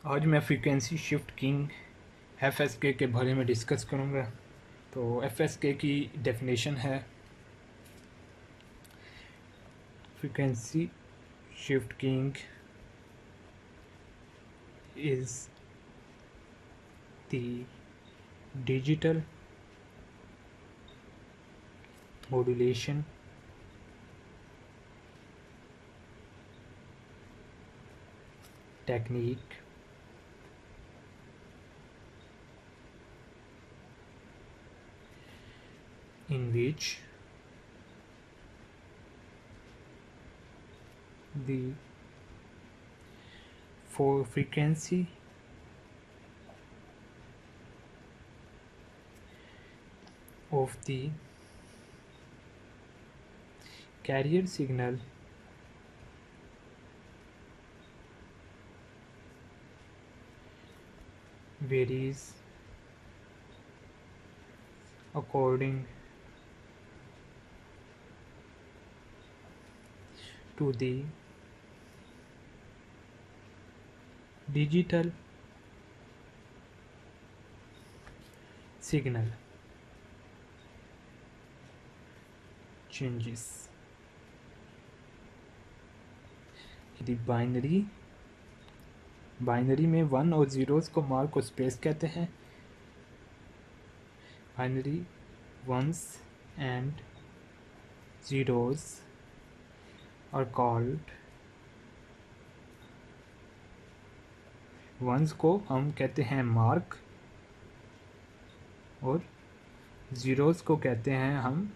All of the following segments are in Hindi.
आज मैं फ्रीक्वेंसी शिफ्ट कीइंग एफएसके के बारे में डिस्कस करूँगा। तो एफएसके की डेफिनेशन है frequency shift keying is the digital modulation technique in which the frequency of the carrier signal varies according to the digital signal changes. The binary में वन और ज़ीरोज़ को मार्क और स्पेस कहते हैं। Binary ones and zeros are called, ones को हम कहते हैं मार्क और ज़ीरोज़ को कहते हैं हम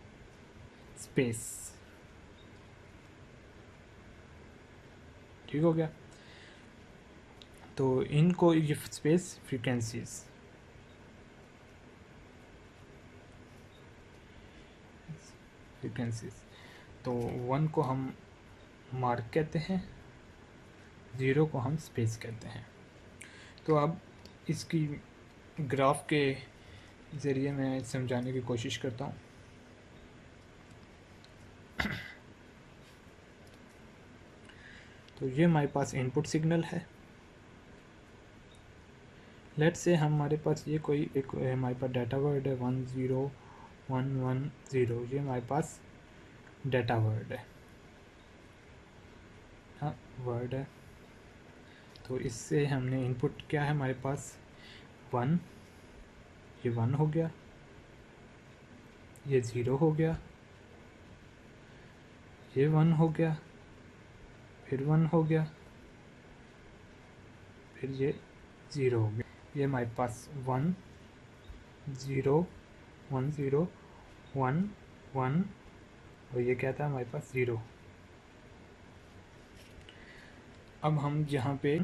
स्पेस। ठीक हो गया। तो इनको ये स्पेस फ्रीक्वेंसीज तो वन को हम मार्क कहते हैं, ज़ीरो को हम स्पेस कहते हैं। तो अब इसकी ग्राफ के ज़रिए मैं समझाने की कोशिश करता हूँ। तो ये हमारे पास इनपुट सिग्नल है। लेट्स से हमारे पास ये कोई एक हमारे पास डाटा वर्ड है 10110, ये हमारे पास डाटा वर्ड है, हाँ वर्ड है। तो इससे हमने इनपुट क्या है हमारे पास 1, ये 1 हो गया, ये 0 हो गया, ये 1 हो गया, फिर 1 हो गया, फिर ये 0 हो गया। ये हमारे पास 1 0 1 0 1 1 और ये क्या था हमारे पास 0। अब हम यहाँ पे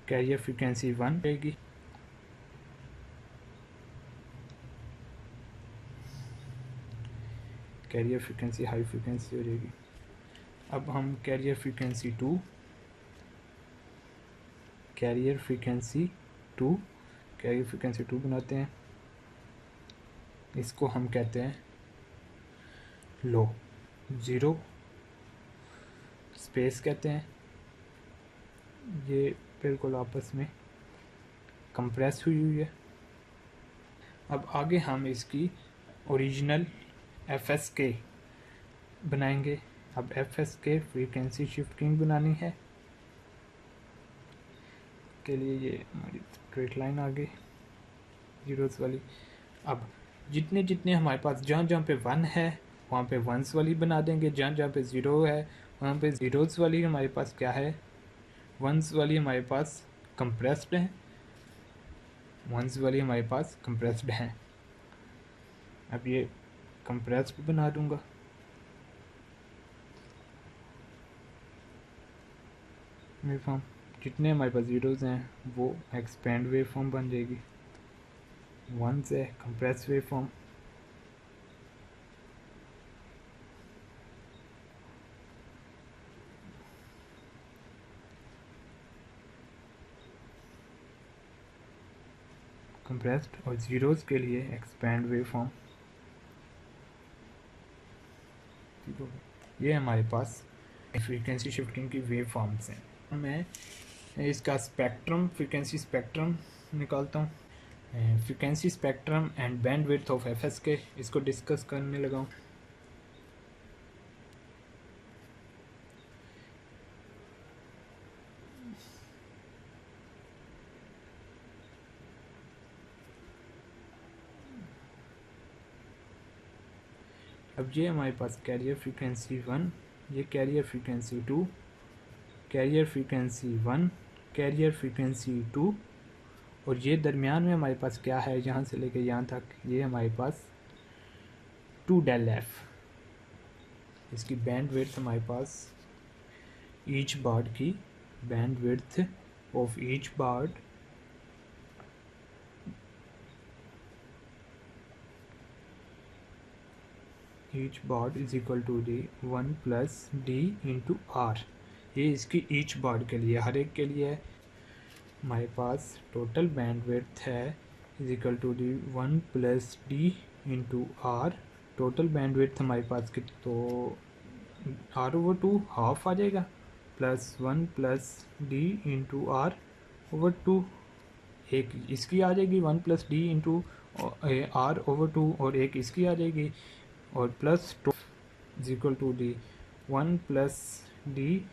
कैरियर फ्रीक्वेंसी 1 रहेगी, कैरियर फ्रीक्वेंसी हाई फ्रीक्वेंसी हो जाएगी। अब हम कैरियर फ्रीक्वेंसी 2 कैरियर फ्रीक्वेंसी 2 बनाते हैं। इसको हम कहते हैं लो, 0 स्पेस कहते हैं। ये बिल्कुल आपस में कंप्रेस हुई है। अब आगे हम इसकी ओरिजिनल एफएसके बनाएंगे। अब एफएसके फ्रीक्वेंसी शिफ्ट कीइंग बनानी है, के लिए ये हमारी स्ट्रेट लाइन आ गई ज़ीरोज़ वाली। अब जितने जितने हमारे पास जहाँ जहाँ पे 1 है वहाँ पे वंस वाली बना देंगे, जहाँ जहाँ पे 0 है वहाँ पे ज़ीरोज़ वाली हमारे पास क्या है, वंस वाली हमारे पास कंप्रेस्ड है, वंस वाली हमारे पास कंप्रेस्ड है। अब ये कंप्रेस्ड बना दूँगा। वेव फॉर्म जितने हमारे पास ज़ीरोज़ हैं वो एक्सपेंड वेव फॉर्म बन जाएगी, वंस है कंप्रेस वेव फॉर्म। कंप्रेस्ड और ज़ीरोज़ के लिए एक्सपेंड वेव फॉर्म। ये हमारे पास फ्रीक्वेंसी शिफ्टिंग की वेव फॉर्म्स हैं। मैं इसका स्पेक्ट्रम, फ्रीक्वेंसी स्पेक्ट्रम निकालता हूँ। Frequency spectrum and band width of FSK, इसको डिस्कस करने लगा हूँ। अब ये हमारे पास कैरियर फ्रीक्वेंसी 1, ये carrier frequency 2, carrier frequency 1, carrier frequency 2, और ये दरमियान में हमारे पास क्या है, यहाँ से लेके यहाँ तक ये हमारे पास 2∆f। इसकी बैंड विड्थ हमारे पास ईच बार्ड की bandwidth of each baud is equal to D 1 plus D into R. ये इसकी ईच बार्ड के लिए, हर एक के लिए है। हमारे पास टोटल बैंड विड्थ है is equal to D 1 plus D into R. Total bandwidth हमारे पास तो R/2 हाफ आ जाएगा, plus 1 plus D into R/2। एक इसकी आ जाएगी 1 प्लस डी इंटू R/2, और एक इसकी आ जाएगी, और plus is equal to D 1 plus D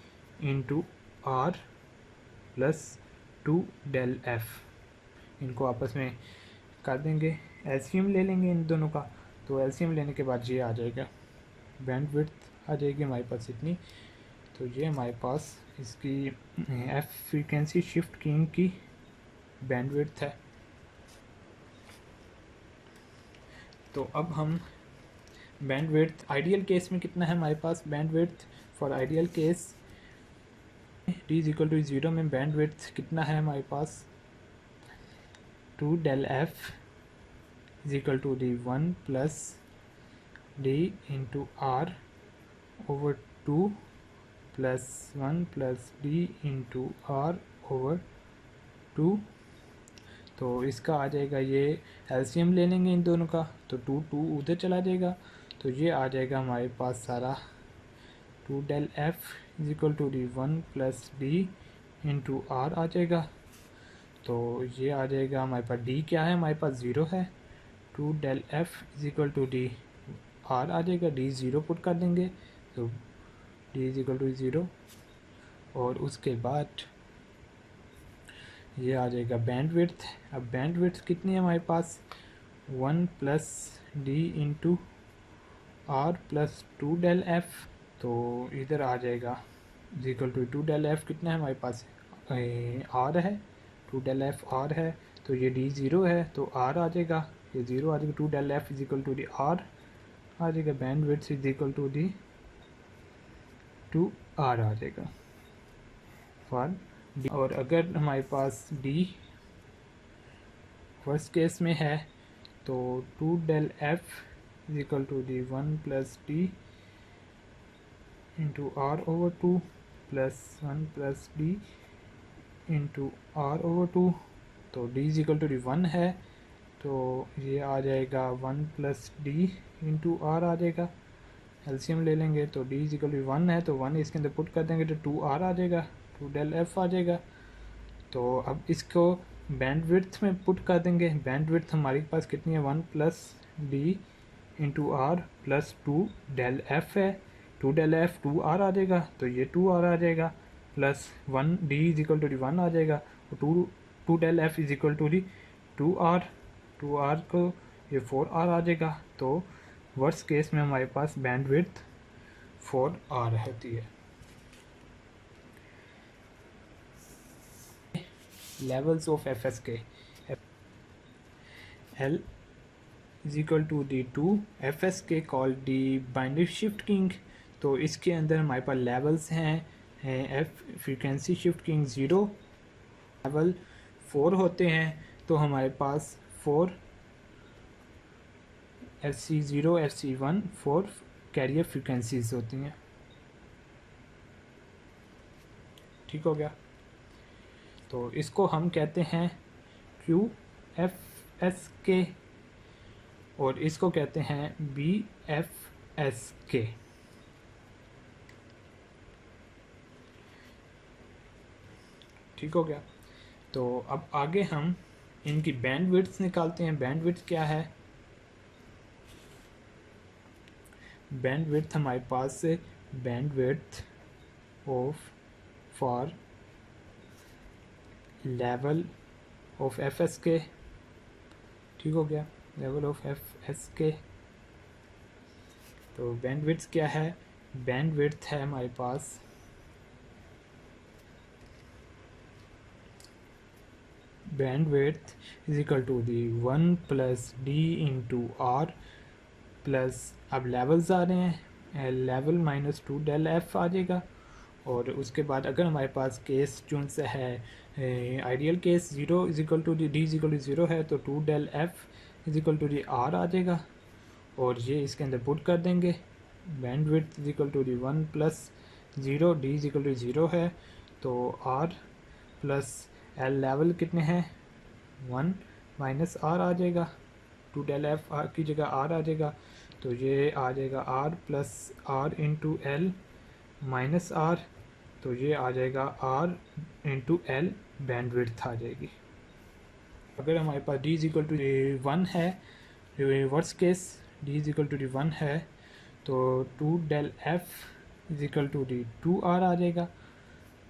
into R plus 2∆f। इनको आपस में कर देंगे, एलसीएम ले लेंगे इन दोनों का। तो एलसीएम लेने के बाद ये आ जाएगा, बैंड विड्थ आ जाएगी हमारे पास इतनी। तो ये हमारे पास इसकी एफ फ्रीक्वेंसी शिफ्ट कीइंग की बैंड विड्थ है। तो अब हम बैंड विड्थ आइडियल केस में कितना है हमारे पास, bandwidth for ideal case d is equal to 0 में बैंड विड्थ कितना है हमारे पास, 2∆f is equal to D 1 plus D into R/2 plus 1 plus D into R/2। तो इसका आ जाएगा, ये एलसीएम ले लेंगे इन दोनों का, तो 2 उधर चला जाएगा। तो ये आ जाएगा हमारे पास सारा 2∆f is equal to D 1 plus D into R आ जाएगा। तो ये आ जाएगा हमारे पास, डी क्या है हमारे पास 0 है, 2∆f is equal to D R आ जाएगा, डी 0 पुट कर देंगे, तो डी इज इक्वल टू 0। और उसके बाद ये आ जाएगा बैंड विड्थ। अब बैंड विड्थ कितनी है हमारे पास, 1 plus D into R plus 2∆f। तो इधर आ जाएगा इज इक्वल टू 2∆f कितना है हमारे पास, R है, 2∆f R है, तो ये डी 0 है, तो R आ जाएगा, ये 0 आ जाएगा, 2∆f is equal to D R आ जाएगा, bandwidth is equal to D 2R आ जाएगा फॉर डी। और अगर हमारे पास डी फर्स्ट केस में है तो 2∆f is equal to D 1 plus D into R/2 plus 1 plus D into R/2। तो D is equal to D 1 है, तो ये आ जाएगा 1 प्लस डी इंटू R आ जाएगा। एलसीएम ले लेंगे तो डी इज इक्वल टू 1 है, तो 1 इसके अंदर पुट कर देंगे तो 2R आ जाएगा, 2∆f आ जाएगा। तो अब इसको बैंड विड्थ में पुट कर देंगे। बैंड विड्थ हमारे पास कितनी है, 1 plus D into R plus 2∆f है, 2∆f 2R आ जाएगा, तो ये 2R आ जाएगा, plus 1 D is equal to D 1 आ जाएगा, और 2∆f is equal to D 2R, 2R को ये 4R आ जाएगा। तो वर्स्ट केस में हमारे पास बैंड विड्थ 4R रहती है। Levels of FSK, L is equal to D 2, FSK called the binary shift keying. तो इसके अंदर हमारे पास लेवल्स हैं, F frequency shift keying 0, level 4 होते हैं। तो हमारे पास 4 FC0 FC1 4 कैरियर फ्रीक्वेंसीज होती हैं। ठीक हो गया, तो इसको हम कहते हैं QFSK और इसको कहते हैं BFSK। ठीक हो गया। तो अब आगे हम इनकी बैंडविड्थ निकालते हैं। बैंडविड्थ क्या है? बैंडविड्थ हमारे पास से bandwidth of for level of F S के, ठीक हो गया, लेवल ऑफ एफ एस के। तो बैंडविड्थ क्या है? बैंडविड्थ है हमारे पास bandwidth is equal to D 1 plus D into R plus, अब लेवल्स आ रहे हैं, लेवल माइनस 2 डेल एफ आ जाएगा। और उसके बाद अगर हमारे पास केस चून से है ideal case 0 is equal to D is equal to 0 है, तो 2 del F is equal to D R आ जाएगा। और ये इसके अंदर पुट कर देंगे। Bandwidth is equal to D 1 plus 0, D is equal to 0 है, तो आर प्लस एल लेवल कितने हैं 1 माइनस आर आ जाएगा, 2 डेल एफ आर की जगह आर आ जाएगा। तो ये आ जाएगा R plus R into L minus R, तो ये आ जाएगा आर इंटू एल बैंडविड्थ आ जाएगी। अगर हमारे पास डी इज इक्वल टू 1 है, reverse case D is equal to D 1 है, तो 2 del F is equal to D 2 R आ जाएगा।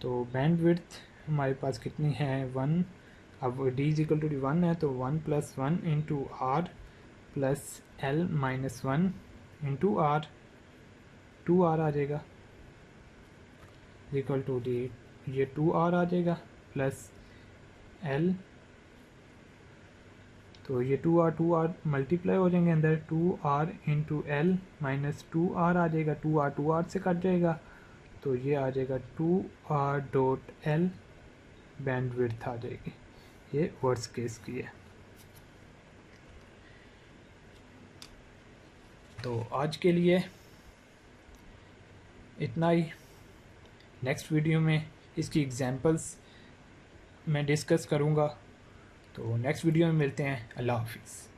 तो बैंडविड्थ हमारे पास कितनी है 1, अब D is equal to D 1 है, तो 1 plus 1 into R plus L minus 1 into R, 2 R आ जाएगा इक्वल टू डी, ये 2 आर आ जाएगा प्लस एल, तो ये 2 आर मल्टीप्लाई हो जाएंगे अंदर, 2 R into L minus 2 R आ जाएगा, 2 आर से कट जाएगा, तो ये आ जाएगा 2 आर डॉट एल बैंडविड्थ आ जाएगी। ये वर्स्ट केस की है। तो आज के लिए इतना ही। नेक्स्ट वीडियो में इसकी एग्जांपल्स मैं डिस्कस करूँगा। तो नेक्स्ट वीडियो में मिलते हैं। अल्लाह हाफिज़।